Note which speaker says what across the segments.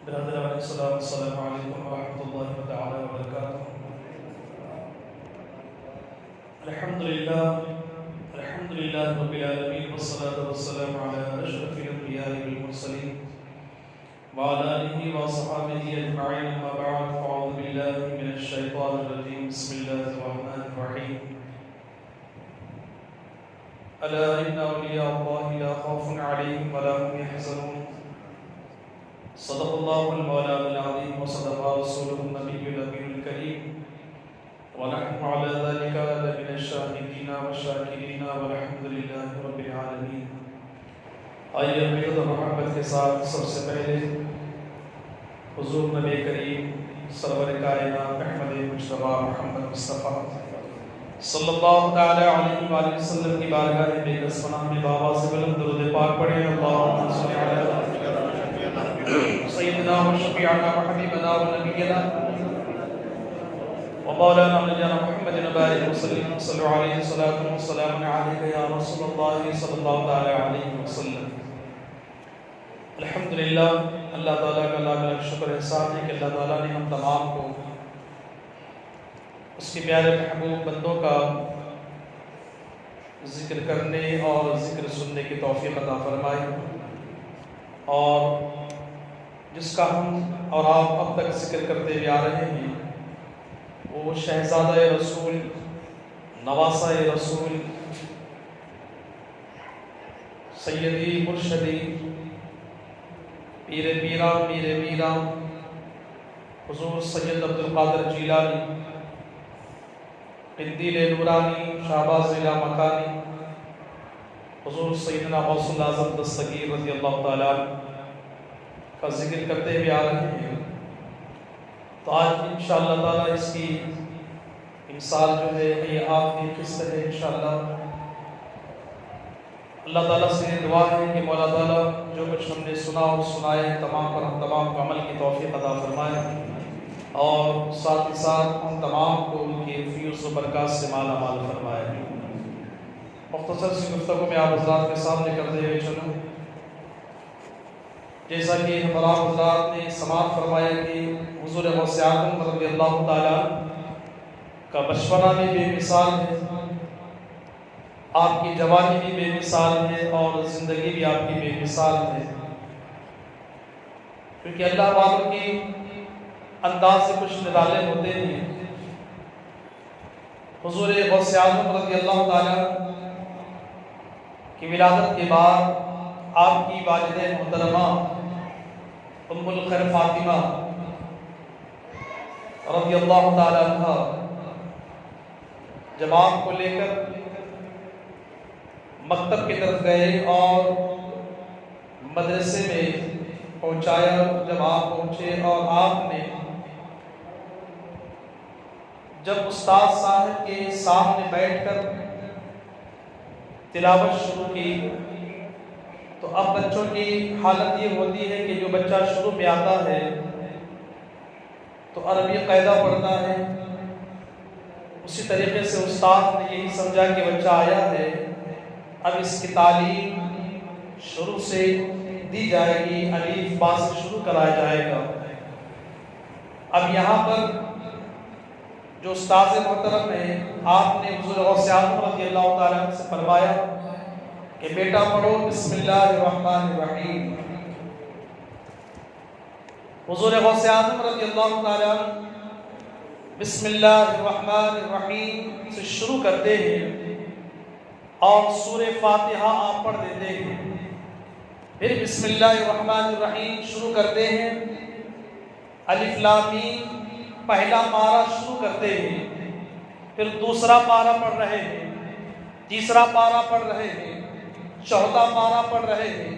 Speaker 1: برادر علیہ السلام، السلام علیکم ورحمۃ اللہ تعالی وبرکاتہ۔ الحمدللہ رب العالمین، والصلاة والسلام علی اشرف الانبیاء والمرسلین وعلی آلہ وصحبہ اجمعین، اما بعد، فاعوذ باللہ من الشیطان الرجیم، بسم اللہ الرحمن الرحیم۔ الا ان اولیاء اللہ لا خوف علیہم ولا هم يحزنون، صدق اللہ المولانا العظیم وصدق رسولہ النبی الامین الکریم، ونحن على ذلك لمن الشاهدین والشاکرین والحمد للہ رب العالمین۔ آئیے عقیدت و محبت کے ساتھ سب سے پہلے حضور نبی کریم سرور کائنات احمد مجتبی محمد مصطفیٰ صلی اللہ تعالی علیہ وآلہ وسلم کی بارگاہ بے کس پناہ میں بابا سے بلند درود پاک پڑھیں۔ اللہم صل علی سیدنا و شفیعنا و حبیبنا و نبینا و مولانا نبینا محمد بارک وسلم، صلو علیہ صلاۃ و سلام علیک یا رسول اللہ صلی اللہ تعالی علیہ وسلم۔ الحمدللہ، اللہ تعالیٰ کا لاکھ لاکھ شکر احسان ہے کہ اللہ تعالیٰ نے ہم تمام کو اس کے پیارے محبوب بندوں کا ذکر کرنے اور ذکر سننے کی توفیق عطا فرمائی، اور جس کا ہم اور آپ اب تک ذکر کرتے ہوئے آ رہے ہیں وہ شہزادہ رسول، نواسہ رسول، سیدی مرشدی، پیر پیرا میر میرا حضور سید عبدالقادر جیلانی، قندیل نورانی، شہباز ضلع مکانی، حضور سیدنا غوث الاعظم دستگیر رضی اللہ تعالیٰ کا ذکر کرتے ہوئے آ رہے ہیں۔ تو آج انشاءاللہ تعالیٰ اس کی امسال جو ہے یہ آخری قسط ہے انشاءاللہ۔ اللہ تعالیٰ سے دعا ہے کہ مولا تعالیٰ جو کچھ ہم نے سنا اور سنائے تمام پر ہم تمام کو عمل کی توفیق عطا فرمائے، اور ساتھ ہی ساتھ ہم تمام کو ان کی فیوز و برکات سے مالا مال فرمائے۔ مختصر سی گفتگو میں آپ حضرات کے سامنے کرتے ہوئے چلوں، جیسا کہ ہمارا حضرات نے سماعت فرمایا کہ حضور غوث اعظم رضی اللہ تعالیٰ کا بچپنا بھی بے مثال ہے، آپ کی جوانی بھی بے مثال ہے، اور زندگی بھی آپ کی بے مثال ہے، کیونکہ اللہ والوں کی انداز سے کچھ نرالے ہوتے ہیں۔ حضور غوث اعظم رضی اللہ تعالیٰ کی ولادت کے بعد آپ کی والدہ محترمہ ام الخیر فاطمہ رضی اللہ تعالیٰ عنہ جب آپ کو لے کر مکتب کی طرف گئے اور مدرسے میں پہنچایا، جب آپ پہنچے اور آپ نے جب استاد صاحب کے سامنے بیٹھ کر تلاوت شروع کی، تو اب بچوں کی حالت یہ ہوتی ہے کہ جو بچہ شروع میں آتا ہے تو عربی قاعدہ پڑھتا ہے، اسی طریقے سے استاد نے یہی سمجھا کہ بچہ آیا ہے، اب اس کی تعلیم شروع سے دی جائے گی، الف با سے شروع کرایا جائے گا۔ اب یہاں پر جو استاذ محترم ہیں، آپ نے حضور غوث اعظم رضی اللہ تعالیٰ عنہ سے فرمایا کہ بیٹا پڑھو بسم اللہ الرحمن الرحیم۔ حضور غوث اعظم رضی اللہ تعالیٰ عنہ بسم اللہ الرحمن الرحیم سے شروع کرتے ہیں، اور سورہ فاتحہ آپ پڑھ دیتے ہیں، پھر بسم اللہ الرحمن الرحیم شروع کرتے ہیں، الف لام میم پہلا پارہ شروع کرتے ہیں، پھر دوسرا پارہ پڑھ رہے ہیں، تیسرا پارہ پڑھ رہے ہیں، چوتھا پارہ پڑھ رہے ہیں،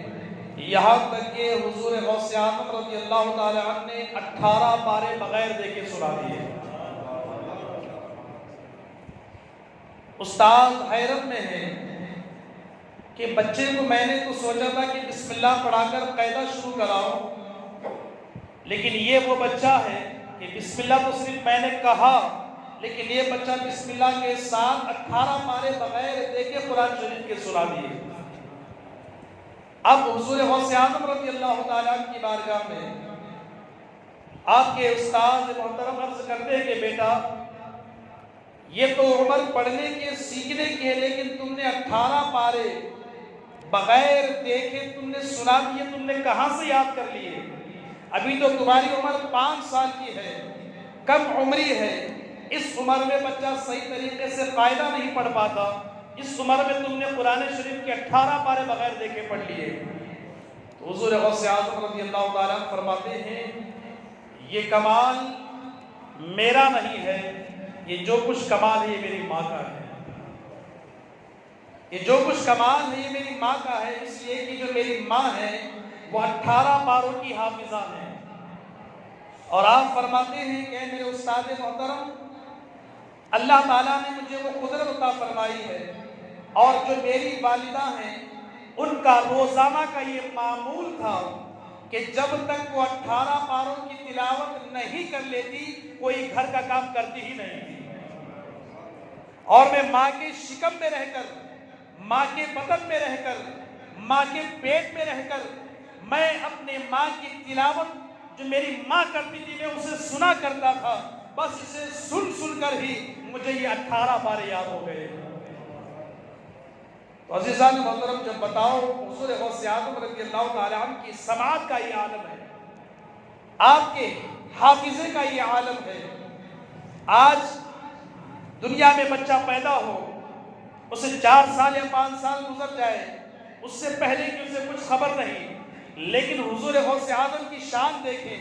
Speaker 1: یہاں تک کہ حضور غوث اعظم رضی اللہ تعالی عنہ نے 18 پارے بغیر دیکھے سنا دیے۔ استاد حیرت میں ہے کہ بچے کو میں نے تو سوچا تھا کہ بسم اللہ پڑھا کر قاعدہ شروع کراؤں، لیکن یہ وہ بچہ ہے کہ بسم اللہ تو صرف میں نے کہا، لیکن یہ بچہ بسم اللہ کے ساتھ 18 پارے بغیر دیکھے قرآن شریف کے سنا دیے۔ اب حضور غوث اعظم رضی اللہ تعالیٰ کی بارگاہ میں آپ کے استاد محترم عرض کرتے ہیں کہ بیٹا یہ تو عمر پڑھنے کے سیکھنے کی ہے، لیکن تم نے 18 پارے بغیر دیکھے تم نے سنا دیے، تم نے کہاں سے یاد کر لیے؟ ابھی تو تمہاری عمر 5 سال کی ہے، کم عمری ہے، اس عمر میں بچہ صحیح طریقے سے قاعدہ نہیں پڑھ پاتا، اس عمر میں تم نے قرآن شریف کے 18 پارے بغیر دیکھے پڑھ لیے۔ تو حضور غوث اعظم رضی اللہ تعالیٰ عنہ فرماتے ہیں یہ کمال میرا نہیں ہے، یہ جو کچھ کمال ہے یہ میری ماں کا ہے، یہ جو کچھ کمال ہے یہ میری ماں کا ہے، اس لیے کہ جو میری ماں ہے وہ 18 پاروں کی حافظہ ہے۔ اور آپ فرماتے ہیں کہ میرے استاد محترم اللہ تعالیٰ نے مجھے وہ قدرت عطا فرمائی ہے، اور جو میری والدہ ہیں ان کا روزانہ کا یہ معمول تھا کہ جب تک وہ 18 پاروں کی تلاوت نہیں کر لیتی کوئی گھر کا کام کرتی ہی نہیں تھی۔ اور میں ماں کے شکم میں رہ کر، ماں کے بطن میں رہ کر، ماں کے پیٹ میں رہ کر میں اپنے ماں کی تلاوت جو میری ماں کرتی تھی میں اسے سنا کرتا تھا، بس اسے سن سن کر ہی مجھے یہ 18 پارے یاد ہو گئے۔ تو عزیزان محترم جب بتاؤ حضور غوث اعظم رضی اللہ تعالیٰ عنہ کی سماعت کا یہ عالم ہے، آپ کے حافظے کا یہ عالم ہے۔ آج دنیا میں بچہ پیدا ہو، اسے 4 سال یا 5 سال گزر جائے، اس سے پہلے کہ اسے کچھ خبر نہیں، لیکن حضور غوث اعظم کی شان دیکھیں،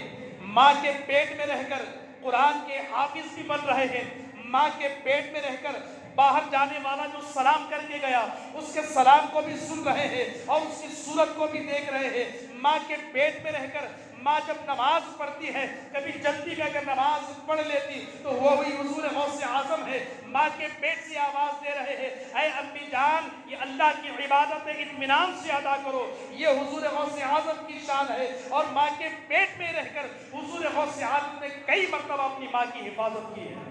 Speaker 1: ماں کے پیٹ میں رہ کر قرآن کے حافظ بھی بن رہے ہیں، ماں کے پیٹ میں رہ کر باہر جانے والا جو سلام کر کے گیا اس کے سلام کو بھی سن رہے ہیں اور اس کی صورت کو بھی دیکھ رہے ہیں۔ ماں کے پیٹ میں رہ کر ماں جب نماز پڑھتی ہے، کبھی جلدی میں اگر نماز پڑھ لیتی تو وہ بھی حضور غوث اعظم ہے، ماں کے پیٹ سے آواز دے رہے ہیں اے امی جان یہ اللہ کی عبادت اطمینان سے ادا کرو، یہ حضور غوث اعظم کی شان ہے۔ اور ماں کے پیٹ میں رہ کر حضور غوث اعظم نے کئی مرتبہ اپنی ماں کی حفاظت کی ہے۔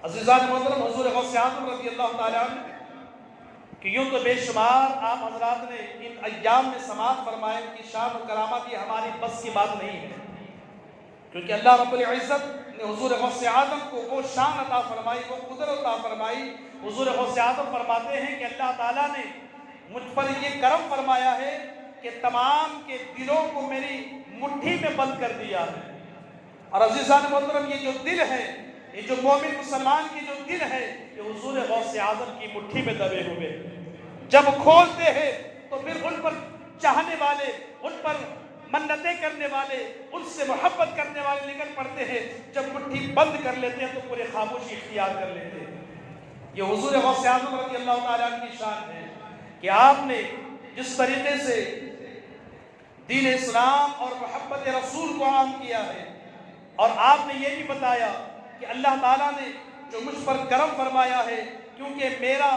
Speaker 1: عزیزان محترم حضور غوث اعظم رضی اللہ تعالیٰ عنہ کہ یوں تو بے شمار آپ حضرات نے ان ایام میں سماعت فرمائے، ان کی شان و کرامت یہ ہماری بس کی بات نہیں ہے، کیونکہ اللہ رب العزت نے حضور غوث اعظم کو وہ شان عطا فرمائی، وہ قدرت عطا فرمائی۔ حضور غوث اعظم فرماتے ہیں کہ اللہ تعالیٰ نے مجھ پر یہ کرم فرمایا ہے کہ تمام کے دلوں کو میری مٹھی میں بند کر دیا ہے۔ اور عزیزان محترم یہ جو دل ہے، یہ جو مومن مسلمان کی جو دل ہے یہ حضور غوث اعظم کی مٹھی میں دبے ہوئے، جب کھولتے ہیں تو پھر ان پر چاہنے والے، ان پر منتیں کرنے والے، ان سے محبت کرنے والے نکل پڑتے ہیں، جب مٹھی بند کر لیتے ہیں تو پورے خاموشی اختیار کر لیتے ہیں۔ یہ حضور غوث اعظم رضی اللہ تعالیٰ عنہ کی شان ہے کہ آپ نے جس طریقے سے دین اسلام اور محبت رسول کو عام کیا ہے، اور آپ نے یہ بھی بتایا کہ اللہ تعالیٰ نے جو مجھ پر کرم فرمایا ہے کیونکہ میرا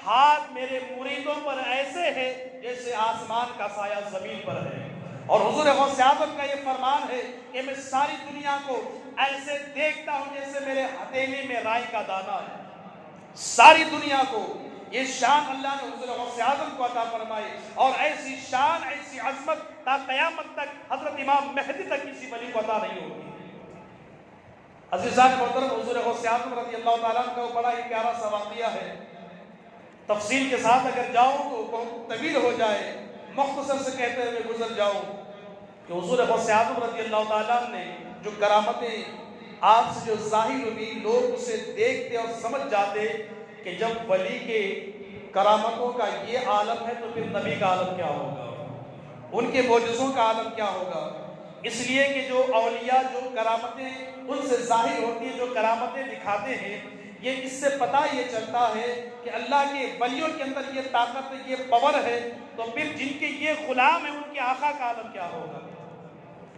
Speaker 1: ہاتھ میرے مریدوں پر ایسے ہے جیسے آسمان کا سایہ زمین پر ہے۔ اور حضور غوث اعظم کا یہ فرمان ہے کہ میں ساری دنیا کو ایسے دیکھتا ہوں جیسے میرے ہتھیلی میں رائی کا دانہ ہے۔ ساری دنیا کو یہ شان اللہ نے حضور غوث اعظم کو عطا فرمائی، اور ایسی شان ایسی عظمت تا قیامت تک حضرت امام مہدی تک کسی ولی کو عطا نہیں ہوگی۔ عزیزان محترم حضور غوث اعظم رضی اللہ تعالیٰ عنہ کا بڑا ہی پیارا سا واقعہ ہے، تفصیل کے ساتھ اگر جاؤں تو بہت طویل ہو جائے، مختصر سے کہتے ہوئے گزر جاؤں کہ حضور غوث اعظم رضی اللہ تعالیٰ عنہ نے جو کرامتیں آپ سے جو ظاہر ہوئی، لوگ اسے دیکھتے اور سمجھ جاتے کہ جب ولی کے کرامتوں کا یہ عالم ہے تو پھر نبی کا عالم کیا ہوگا، ان کے معجزوں کا عالم کیا ہوگا۔ اس لیے کہ جو اولیاء جو کرامتیں ان سے ظاہر ہوتی ہیں، جو کرامتیں دکھاتے ہیں، یہ اس سے پتہ یہ چلتا ہے کہ اللہ کے ولیوں کے اندر یہ طاقت ہے، یہ پاور ہے، تو پھر جن کے یہ غلام ہیں ان کے آقا کا عالم کیا ہوگا۔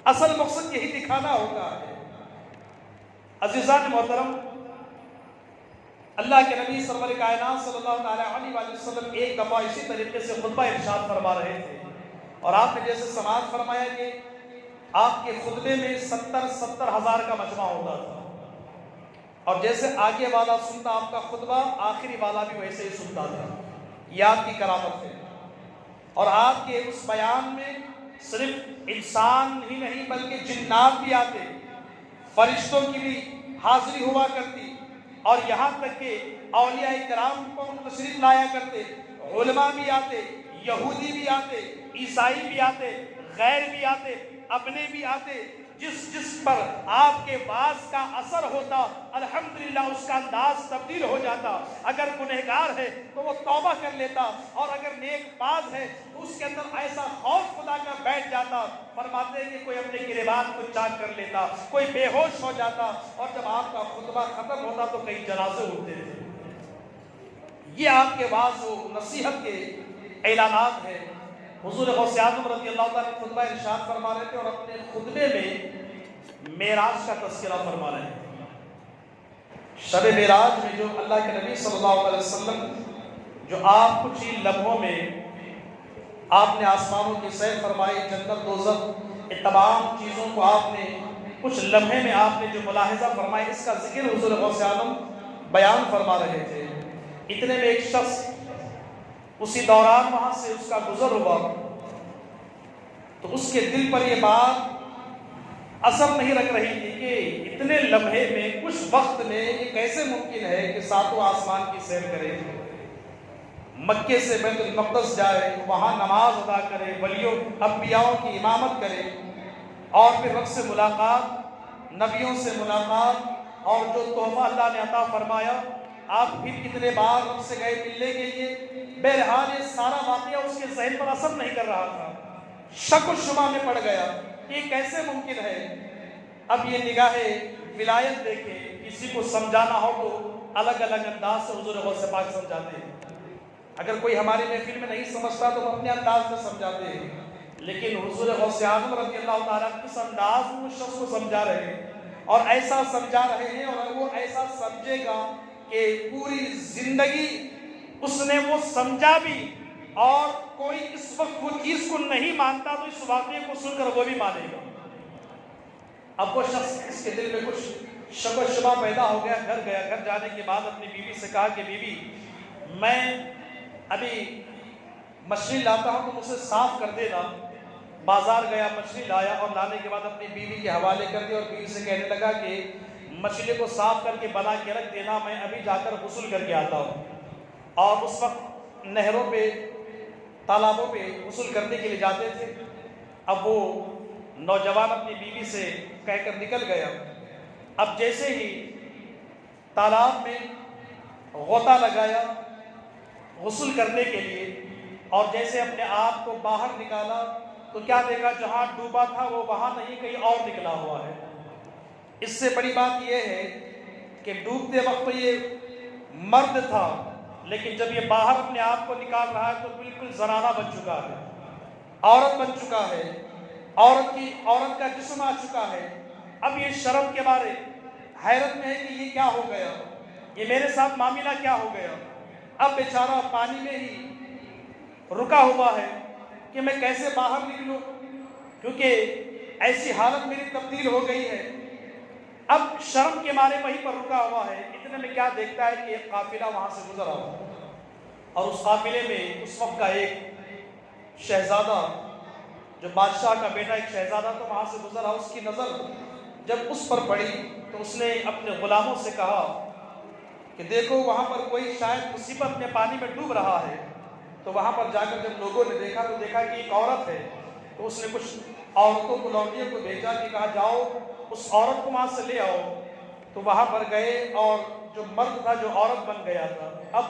Speaker 1: اصل مقصد یہی دکھانا ہوتا ہے۔ عزیزان محترم اللہ کے نبی سرور کائنات صلی اللہ علیہ وآلہ وسلم ایک دفعہ اسی طریقے سے خطبہ ارشاد فرما رہے تھے، اور آپ نے جیسے سماعت فرمایا کہ آپ کے خطبے میں 70 ہزار کا مجمع ہوتا تھا، اور جیسے آگے والا سنتا آپ کا خطبہ آخری والا بھی ویسے ہی سنتا تھا۔ یہ آپ کی کرامت ہے، اور آپ کے اس بیان میں صرف انسان ہی نہیں بلکہ جنات بھی آتے، فرشتوں کی بھی حاضری ہوا کرتی، اور یہاں تک کہ اولیاء کرام کو تشریف لایا کرتے، علماء بھی آتے، یہودی بھی آتے، عیسائی بھی آتے، غیر بھی آتے، اپنے بھی آتے۔ جس جس پر آپ کے واعظ کا اثر ہوتا الحمدللہ اس کا انداز تبدیل ہو جاتا۔ اگر گنہگار ہے تو وہ توبہ کر لیتا، اور اگر نیک باز ہے تو اس کے اندر ایسا خوف خدا کا بیٹھ جاتا، فرماتے ہیں کہ کوئی اپنے گریبان کو چاک کر لیتا، کوئی بے ہوش ہو جاتا، اور جب آپ کا خطبہ ختم ہوتا تو کئی جنازے ہوتے تھے۔ یہ آپ کے واعظ و نصیحت کے اعلانات ہیں۔ حضور غوث اعظم رضی اللہ تعالیٰ نے خطبہ ارشاد فرما رہے تھے، اور اپنے خطبے میں معراج کا تذکرہ فرما رہے تھے۔ شب معراج میں جو اللہ کے نبی صلی اللہ علیہ وسلم جو آپ کچھ ہی لمحوں میں آپ نے آسمانوں کی سیر فرمائی، جنت دوزخ، یہ تمام چیزوں کو آپ نے کچھ لمحے میں آپ نے جو ملاحظہ فرمائی، اس کا ذکر حضور غوث اعظم بیان فرما رہے تھے۔ اتنے میں ایک شخص اسی دوران وہاں سے اس کا گزر ہوا، تو اس کے دل پر یہ بات اثر نہیں رکھ رہی تھی کہ اتنے لمحے میں کچھ وقت میں یہ کیسے ممکن ہے کہ ساتوں آسمان کی سیر کرے، مکے سے بیت المقدس جائے، وہاں نماز ادا کرے، ولیوں انبیاءوں کی امامت کرے، اور پھر رب سے ملاقات، نبیوں سے ملاقات، اور جو تحفہ اللہ نے عطا فرمایا، آپ پھر کتنے بار رب سے گئے ملنے کے لیے۔ بہرحال یہ سارا واقعہ اس کے ذہن پر اثر نہیں کر رہا تھا، شک و شبہ میں پڑ گیا کہ یہ کیسے ممکن ہے۔ اب یہ نگاہ ولایت دیکھے، کسی کو سمجھانا ہو تو الگ الگ انداز سے حضور غوث پاک سمجھاتے ہیں۔ اگر کوئی ہماری محفل میں نہیں سمجھتا تو ہم اپنے انداز میں سمجھاتے ہیں، لیکن حضور غوث اعظم رضی اللہ تعالیٰ کس انداز میں اس شخص کو سمجھا رہے ہیں، اور ایسا سمجھا رہے ہیں، اور وہ ایسا سمجھے گا کہ پوری زندگی اس نے وہ سمجھا بھی، اور کوئی اس وقت وہ چیز کو نہیں مانتا تو اس واقعے کو سن کر وہ بھی مانے گا۔ اب وہ شخص اس کے دل میں کچھ شک و شبہ پیدا ہو گیا، گھر گیا، گھر جانے کے بعد اپنی بیوی سے کہا کہ بیوی میں ابھی مچھلی لاتا ہوں تو مجھ سے صاف کر دینا۔ بازار گیا، مچھلی لایا، اور لانے کے بعد اپنی بیوی کے حوالے کر دیا، اور بیوی سے کہنے لگا کہ مچھلی کو صاف کر کے بنا کے رکھ دینا، میں ابھی جا کر غسل کر کے آتا ہوں۔ اور اس وقت نہروں پہ، تالابوں پہ غسل کرنے کے لیے جاتے تھے۔ اب وہ نوجوان اپنی بیوی سے کہہ کر نکل گیا۔ اب جیسے ہی تالاب میں غوطہ لگایا غسل کرنے کے لیے، اور جیسے اپنے آپ کو باہر نکالا تو کیا دیکھا، جہاں ڈوبا تھا وہ وہاں نہیں، کہیں اور نکلا ہوا ہے۔ اس سے بڑی بات یہ ہے کہ ڈوبتے وقت یہ مرد تھا، لیکن جب یہ باہر اپنے آپ کو نکال رہا ہے تو بالکل زنانہ بن چکا ہے، عورت بن چکا ہے، عورت کا جسم آ چکا ہے۔ اب یہ شرم کے بارے حیرت میں ہے کہ یہ کیا ہو گیا، یہ میرے ساتھ معاملہ کیا ہو گیا۔ اب بیچارہ پانی میں ہی رکا ہوا ہے کہ میں کیسے باہر نکلوں، کیونکہ ایسی حالت میری تبدیل ہو گئی ہے۔ اب شرم کے مارے وہیں پر رکا ہوا ہے۔ اتنے میں کیا دیکھتا ہے کہ ایک قافلہ وہاں سے گزر آ، اور اس قافلے میں اس وقت کا ایک شہزادہ، جو بادشاہ کا بیٹا ایک شہزادہ تو وہاں سے گزر آ۔ اس کی نظر جب اس پر پڑی تو اس نے اپنے غلاموں سے کہا کہ دیکھو وہاں پر کوئی شاید مصیبت میں پانی میں ڈوب رہا ہے۔ تو وہاں پر جا کر جب لوگوں نے دیکھا تو دیکھا کہ ایک عورت ہے، تو اس نے کچھ عورتوں کو، لوٹیوں کو بھیجا کہ کہا جاؤ اس عورت کو وہاں سے لے آؤ۔ تو وہاں پر گئے، اور جو مرد تھا جو عورت بن گیا تھا، اب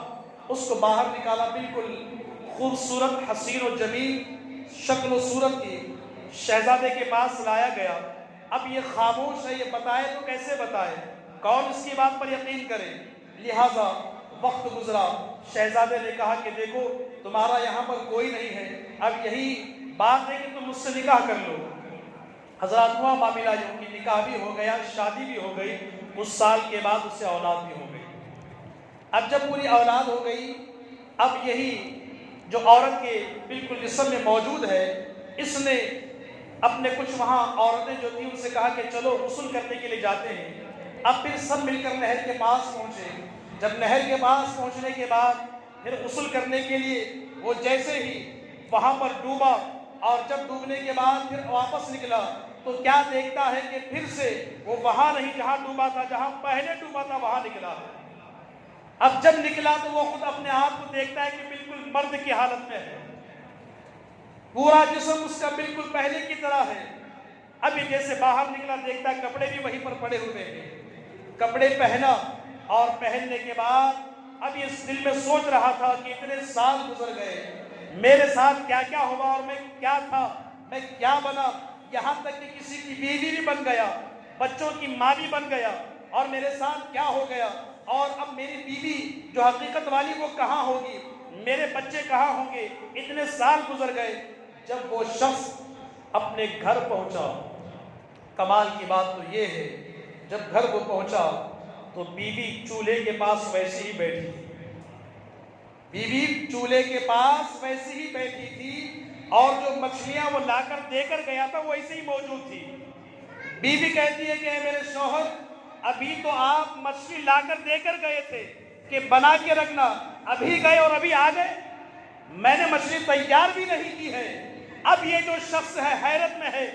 Speaker 1: اس کو باہر نکالا، بالکل خوبصورت، حسین و جمیل شکل و صورت کی شہزادے کے پاس لایا گیا۔ اب یہ خاموش ہے، یہ بتائے تو کیسے بتائے، کون اس کی بات پر یقین کرے۔ لہٰذا وقت گزرا، شہزادے نے کہا کہ دیکھو تمہارا یہاں پر کوئی نہیں ہے، اب یہی بات ہے کہ تم مجھ سے نکاح کر لو۔ حضرات ہوا معاملہ یوں کہ نکاح بھی ہو گیا، شادی بھی ہو گئی، کچھ سال کے بعد اس سے اولاد بھی ہو گئی۔ اب جب پوری اولاد ہو گئی، اب یہی جو عورت کے بالکل جسم میں موجود ہے، اس نے اپنے کچھ وہاں عورتیں جو تھیں ان سے کہا کہ چلو غسل کرنے کے لیے جاتے ہیں۔ اب پھر سب مل کر نہر کے پاس پہنچے۔ جب نہر کے پاس پہنچنے کے بعد پھر غسل کرنے کے لیے وہ جیسے ہی وہاں پر ڈوبا
Speaker 2: اور جب ڈوبنے کے بعد پھر واپس نکلا تو کیا دیکھتا ہے کہ پھر سے وہ وہاں نہیں جہاں ڈوبا تھا، جہاں پہلے ڈوبا تھا وہاں نکلا ہے۔ اب جب نکلا تو وہ خود اپنے آپ کو دیکھتا ہے کہ بالکل مرد کی حالت میں ہے، پورا جسم اس کا بالکل پہلے کی طرح ہے۔ ابھی جیسے باہر نکلا دیکھتا ہے کپڑے بھی وہیں پر پڑے ہوئے ہیں، کپڑے پہنا اور پہننے کے بعد اب اس دل میں سوچ رہا تھا کہ اتنے سال گزر گئے، میرے ساتھ کیا کیا ہوا اور میں کیا تھا، میں کیا بنا، یہاں تک کہ کسی کی بیوی بھی بن گیا، بچوں کی ماں بھی بن گیا، اور میرے ساتھ کیا ہو گیا، اور اب میری بیوی جو حقیقت والی وہ کہاں ہوگی، میرے بچے کہاں ہوں گے، اتنے سال گزر گئے۔ جب وہ شخص اپنے گھر پہنچا، کمال کی بات تو یہ ہے جب گھر کو پہنچا تو بیوی چولہے کے پاس ویسے ہی بیٹھی تھی، بیوی چولہے کے پاس ویسے ہی بیٹھی تھی، اور جو مچھلیاں وہ لا کر دے کر گیا تھا وہ ایسے ہی موجود تھی۔ بیوی کہتی ہے کہ اے میرے شوہر، ابھی تو آپ مچھلی لا کر دے کر گئے تھے کہ بنا کے رکھنا، ابھی گئے اور ابھی آ گئے، میں نے مچھلی تیار بھی نہیں کی ہے۔ اب یہ جو شخص ہے حیرت میں ہے،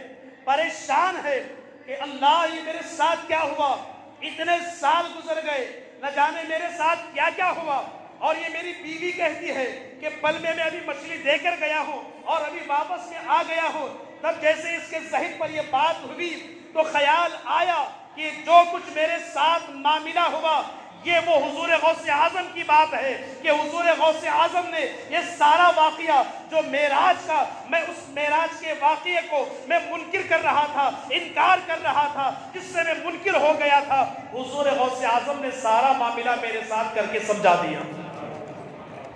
Speaker 2: پریشان ہے کہ اللہ یہ میرے ساتھ کیا ہوا، اتنے سال گزر گئے، نہ جانے میرے ساتھ کیا کیا ہوا، اور یہ میری بیوی کہتی ہے کہ پل میں ابھی مچھلی دے کر گیا ہوں اور ابھی واپس میں آ گیا ہوں۔ تب جیسے اس کے ذہن پر یہ بات ہوئی تو خیال آیا کہ جو کچھ میرے ساتھ معاملہ ہوا یہ وہ حضور غوث اعظم کی بات ہے کہ حضور غوث اعظم نے یہ سارا واقعہ جو معراج کا، میں اس معراج کے واقعے کو میں منکر کر رہا تھا، انکار کر رہا تھا، جس سے میں منکر ہو گیا تھا، حضور غوث اعظم نے سارا معاملہ میرے ساتھ کر کے سمجھا دیا۔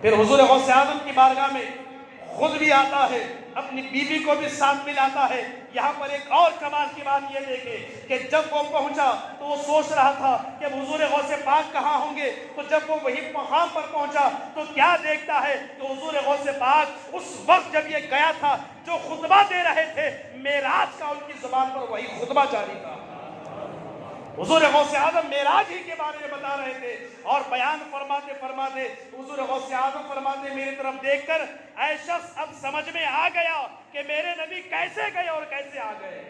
Speaker 2: پھر حضور غوث اعظم کی بارگاہ میں خود بھی آتا ہے، اپنی بیوی کو بھی ساتھ ملاتا ہے۔ یہاں پر ایک اور کمال کی بات یہ دیکھے کہ جب وہ پہنچا تو وہ سوچ رہا تھا کہ حضور غوث پاک کہاں ہوں گے، تو جب وہ وہی مقام پر پہنچا تو کیا دیکھتا ہے کہ حضور غوث پاک اس وقت جب یہ گیا تھا جو خطبہ دے رہے تھے معراج کا، ان کی زبان پر وہی خطبہ جاری تھا۔ حضور غوث اعظم معراج ہی کے بارے میں بتا رہے تھے، اور بیان فرماتے فرماتے حضور غوث اعظم فرماتے میری طرف دیکھ کر، اے شخص اب سمجھ میں آ گیا کہ میرے نبی کیسے گئے اور کیسے آ گئے،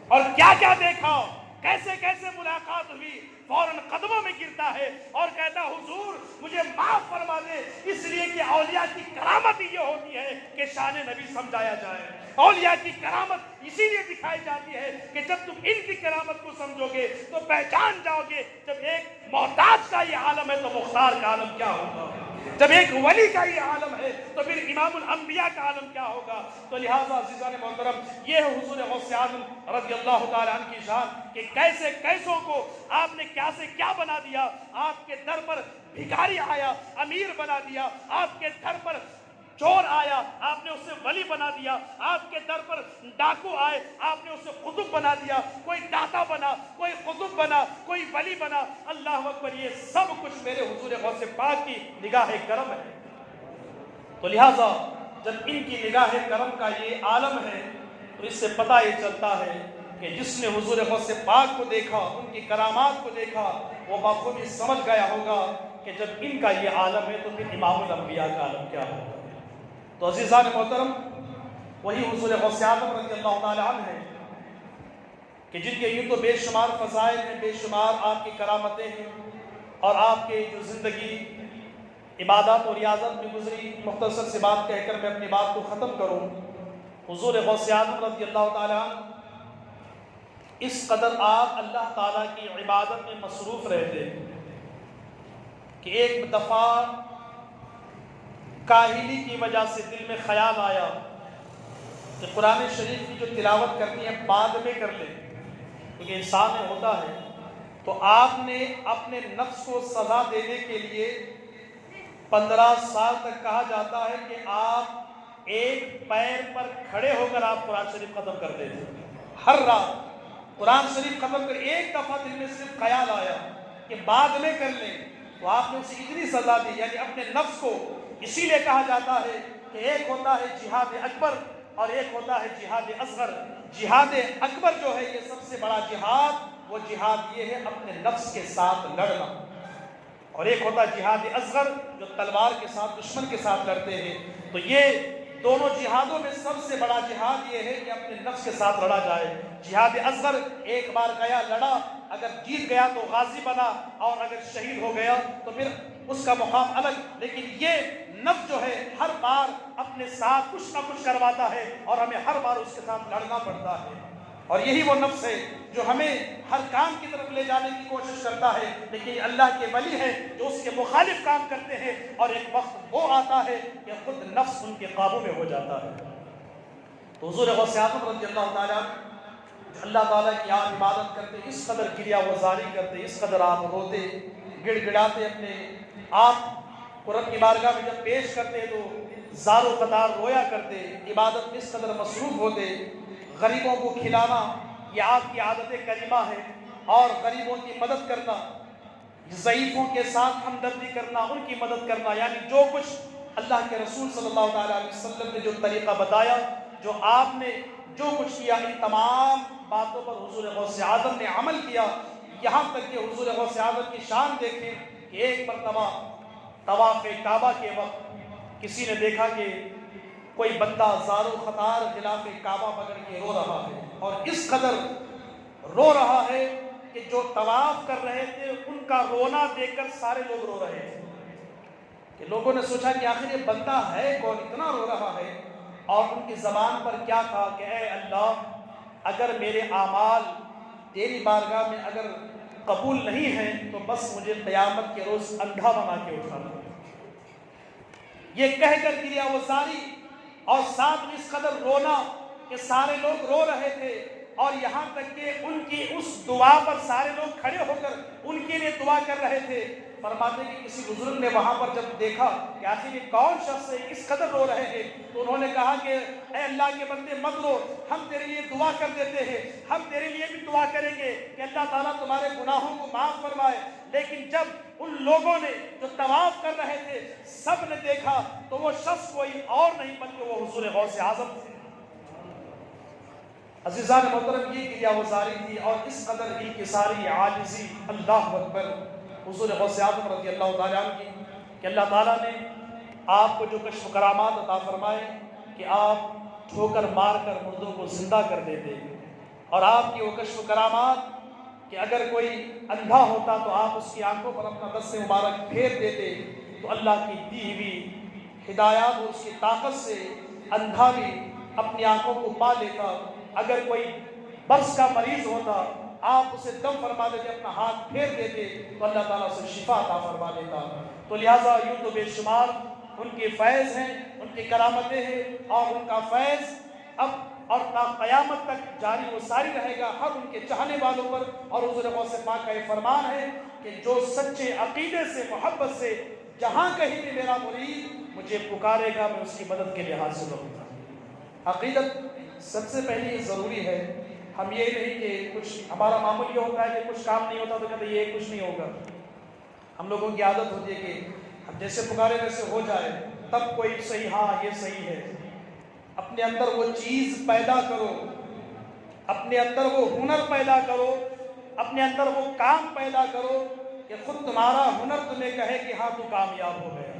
Speaker 2: اور کیا کیا دیکھا، کیسے کیسے ملاقات ہوئی۔ فوراً قدموں میں گرتا ہے اور کہتا حضور مجھے معاف فرما دے، اس لیے کہ اولیاء کی کرامت یہ ہوتی ہے کہ شان نبی سمجھایا جائے، اولیاء کی کرامت اسی لیے دکھائی جاتی ہے کہ جب تم ان کی کرامت کو سمجھو گے تو پہچان جاؤ گے جب ایک محتاج کا یہ عالم ہے تو مختار کا عالم کیا ہوگا، جب ایک ولی کا یہ عالم ہے تو پھر امام الانبیاء کا عالم کیا ہوگا۔ تو لہٰذا عزیزان محترم، یہ ہے حضور غوث اعظم رضی اللہ تعالیٰ عنہ کی شان کہ کیسے کیسوں کو آپ نے کیا سے کیا بنا دیا۔ آپ کے در پر بھکاری آیا، امیر بنا دیا، آپ کے در پر چور آیا، آپ نے اسے ولی بنا دیا، آپ کے در پر ڈاکو آئے، آپ نے اسے قطب بنا دیا، کوئی داتا بنا، کوئی قطب بنا، کوئی ولی بنا۔ اللہ اکبر، یہ سب کچھ میرے حضور غوث پاک کی نگاہ کرم ہے۔ تو لہٰذا جب ان کی نگاہ کرم کا یہ عالم ہے تو اس سے پتہ یہ چلتا ہے کہ جس نے حضور غوث پاک کو دیکھا، ان کی کرامات کو دیکھا، وہ بخوبی سمجھ گیا ہوگا کہ جب ان کا یہ عالم ہے تو پھر امام الانبیاء کا عالم کیا ہوگا۔ تو عزیزان محترم، وہی حضور غوث اعظم رضی اللہ تعالیٰ عنہ ہیں کہ جن کے یوں تو بے شمار فضائل ہیں، بے شمار آپ کی کرامتیں ہیں، اور آپ کی جو زندگی عبادات اور ریاضت میں گزری۔ مختصر سی بات کہہ کر میں اپنی بات کو ختم کروں۔ حضور غوث اعظم رضی اللہ تعالیٰ عنہ اس قدر آپ اللہ تعالیٰ کی عبادت میں مصروف رہتے کہ ایک دفعہ کاہلی کی وجہ سے دل میں خیال آیا کہ قرآن شریف کی جو تلاوت کرنی ہے بعد میں کر لیں، کیونکہ انسان میں ہوتا ہے۔ تو آپ نے اپنے نفس کو سزا دینے کے لیے 15 سال تک کہا جاتا ہے کہ آپ ایک پیر پر کھڑے ہو کر آپ قرآن شریف ختم کرتے تھے۔ ہر رات قرآن شریف ختم کر ایک دفعہ دل میں صرف خیال آیا کہ بعد میں کر لیں، تو آپ نے اسے اتنی سزا دی، یعنی اپنے نفس کو۔ اسی لیے کہا جاتا ہے کہ ایک ہوتا ہے جہاد اکبر اور ایک ہوتا ہے جہاد اصغر۔ جہاد اکبر جو ہے یہ سب سے بڑا جہاد، وہ جہاد یہ ہے اپنے نفس کے ساتھ لڑنا، اور ایک ہوتا ہے جہاد اصغر جو تلوار کے ساتھ دشمن کے ساتھ لڑتے ہیں۔ تو یہ دونوں جہادوں میں سب سے بڑا جہاد یہ ہے کہ اپنے نفس کے ساتھ لڑا جائے۔ جہاد اصغر ایک بار گیا لڑا، اگر جیت گیا تو غازی بنا، اور اگر شہید ہو گیا تو پھر اس کا مقام الگ۔ لیکن یہ نفس جو ہے ہر بار اپنے ساتھ کچھ نہ کچھ کرواتا ہے اور ہمیں ہر بار اس کے ساتھ لڑنا پڑتا ہے، اور یہی وہ نفس ہے جو ہمیں ہر کام کی طرف لے جانے کی کوشش کرتا ہے۔ لیکن اللہ کے ولی ہیں جو اس کے مخالف کام کرتے ہیں، اور ایک وقت وہ آتا ہے کہ خود نفس ان کے قابو میں ہو جاتا ہے۔ تو حضور غوث اعظم رضی اللہ تعالیٰ جو اللہ تعالیٰ کی آپ عبادت کرتے، اس قدر کریا وزاری کرتے، اس قدر آپ روتے گڑ گڑاتے، اپنے آپ کو رب کی بارگاہ میں جب پیش کرتے تو زار و قطار رویا کرتے، عبادت میں اس قدر مصروف ہوتے۔ غریبوں کو کھلانا یہ آپ کی عادت کریمہ ہے، اور غریبوں کی مدد کرنا، ضعیفوں کے ساتھ ہمدردی کرنا، ان کی مدد کرنا، یعنی جو کچھ اللہ کے رسول صلی اللہ تعالیٰ علیہ وسلم نے جو طریقہ بتایا، جو آپ نے جو کچھ کیا، ان تمام باتوں پر حضور غوث اعظم نے عمل کیا۔ یہاں تک کہ حضور غوث اعظم کی شان دیکھیں کہ ایک مرتبہ طواف کعبہ کے وقت کسی نے دیکھا کہ کوئی بندہ زار و خطار غلاف کعبہ پکڑ کے رو رہا ہے، اور اس قدر رو رہا ہے کہ جو طواف کر رہے تھے ان کا رونا دیکھ کر سارے لوگ رو رہے تھے، کہ لوگوں نے سوچا کہ آخر یہ بندہ ہے کون، اتنا رو رہا ہے۔ اور ان کی زبان پر کیا تھا کہ اے اللہ، اگر میرے اعمال تیری بارگاہ میں اگر قبول نہیں ہیں تو بس مجھے قیامت کے روز اندھا بنا کے اٹھا دو۔ یہ کہہ کر کریا وزاری اور ساتھ میں اس قدر رونا کہ سارے لوگ رو رہے تھے، اور یہاں تک کہ ان کی اس دعا پر سارے لوگ کھڑے ہو کر ان کے لیے دعا کر رہے تھے۔ فرماتے کہ کسی بزرگ نے وہاں پر جب دیکھا کہ آخر یہ کون شخص ہے، اس قدر رو رہے ہیں، تو انہوں نے کہا کہ اے اللہ کے بندے مت رو، ہم تیرے لیے دعا کر دیتے ہیں، ہم تیرے لیے بھی دعا کریں گے کہ اللہ تعالیٰ تمہارے گناہوں کو معاف فرمائے۔ لیکن جب ان لوگوں نے جو طواف کر رہے تھے سب نے دیکھا تو وہ شخص کوئی اور نہیں بلکہ وہ حضور غوث اعظم تھے۔ عزیزان محترم، یہ کریا وزاری تھی اور اس قدر انکساری عاجزی، اللہ اکبر، حضور غوث اعظم رضی اللہ تعالیٰ عنہ کی، کہ اللہ تعالیٰ نے آپ کو جو کشف و کرامات عطا فرمائے کہ آپ ٹھوکر مار کر مردوں کو زندہ کر دیتے، اور آپ کی وہ کشف و کرامات کہ اگر کوئی اندھا ہوتا تو آپ اس کی آنکھوں پر اپنا دست مبارک پھیر دیتے تو اللہ کی دی ہوئی ہدایات اور اس کی طاقت سے اندھا بھی اپنی آنکھوں کو پا لیتا۔ اگر کوئی برس کا مریض ہوتا آپ اسے دم فرما دیتے، اپنا ہاتھ پھیر دیتے تو اللہ تعالیٰ سے شفا عطا فرما دیتا۔ تو لہٰذا یوں تو بے شمار ان کے فیض ہیں، ان کی کرامتیں ہیں، اور ان کا فیض اب اور تا قیامت تک جاری و ساری رہے گا ہر ان کے چاہنے والوں پر۔ اور حضور غوث پاک کا یہ فرمان ہے کہ جو سچے عقیدے سے، محبت سے جہاں کہیں بھی میرا مرید مجھے پکارے گا میں اس کی مدد کے لیے حاضر رہوں گا۔ عقیدت سب سے پہلی ضروری ہے۔ ہم یہ نہیں کہ کچھ ہمارا معمول یہ ہوتا ہے کہ کچھ کام نہیں ہوتا تو کہتے یہ کچھ نہیں ہوگا۔ ہم لوگوں کی عادت ہوتی ہے کہ ہم جیسے پکارے ویسے ہو جائے، تب کوئی صحیح، ہاں یہ صحیح ہے۔ اپنے اندر وہ چیز پیدا کرو، اپنے اندر وہ ہنر پیدا کرو، اپنے اندر وہ کام پیدا کرو کہ خود تمہارا ہنر تمہیں کہے کہ ہاں تو کامیاب ہو گیا۔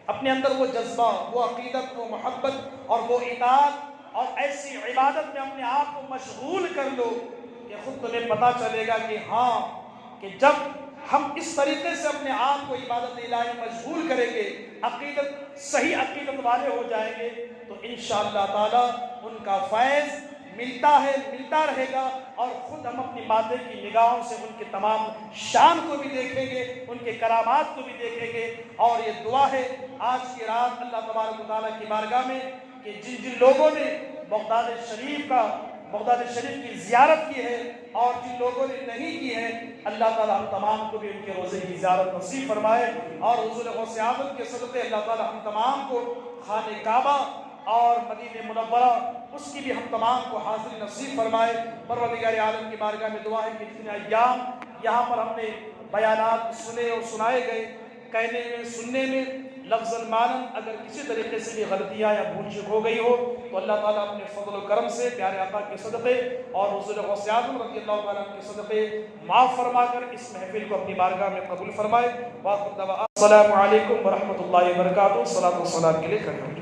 Speaker 2: اپنے اندر وہ جذبہ، وہ عقیدت، وہ محبت اور وہ اطاعت اور ایسی عبادت میں اپنے آپ کو مشغول کر لو کہ خود تمہیں پتہ چلے گا کہ ہاں، کہ جب ہم اس طریقے سے اپنے آپ کو عبادت الہی مشغول کریں گے، عقیدت صحیح عقیدت والے ہو جائیں گے، تو انشاءاللہ تعالی ان کا فیض ملتا ہے، ملتا رہے گا، اور خود ہم اپنی مادے کی نگاہوں سے ان کے تمام شان کو بھی دیکھیں گے، ان کے کرامات کو بھی دیکھیں گے۔ اور یہ دعا ہے آج کی رات اللہ تبارک و تعالیٰ کی بارگاہ میں کہ جن جن لوگوں نے بغداد شریف کی زیارت کی ہے اور جن لوگوں نے نہیں کی ہے، اللہ تعالیٰ ہم تمام کو بھی ان کے روزے کی زیارت نصیب فرمائے، اور حضور غوث اعظم کے صدقے اللہ تعالیٰ ہم تمام کو خانہ کعبہ اور مدینہ منورہ اس کی بھی ہم تمام کو حاضری نصیب فرمائے۔ پروردگار عالم کی بارگاہ میں دعا ہے کہ جتنے ایام یہاں پر ہم نے بیانات سنے اور سنائے گئے، کہنے میں، سننے میں لفظ المعنن اگر کسی طریقے سے بھی غلطیاں یا بھول چک ہو گئی ہو تو اللہ تعالیٰ اپنے فضل و کرم سے پیارے آقا کے صدقے اور حضور غوث اعظم رضی اللہ تعالیٰ کے صدقے معاف فرما کر اس محفل کو اپنی بارگاہ میں قبول فرمائے۔ السلام علیکم ورحمۃ اللہ وبرکاتہ۔ صلاۃ و سلام کے لیے کھڑے ہوں۔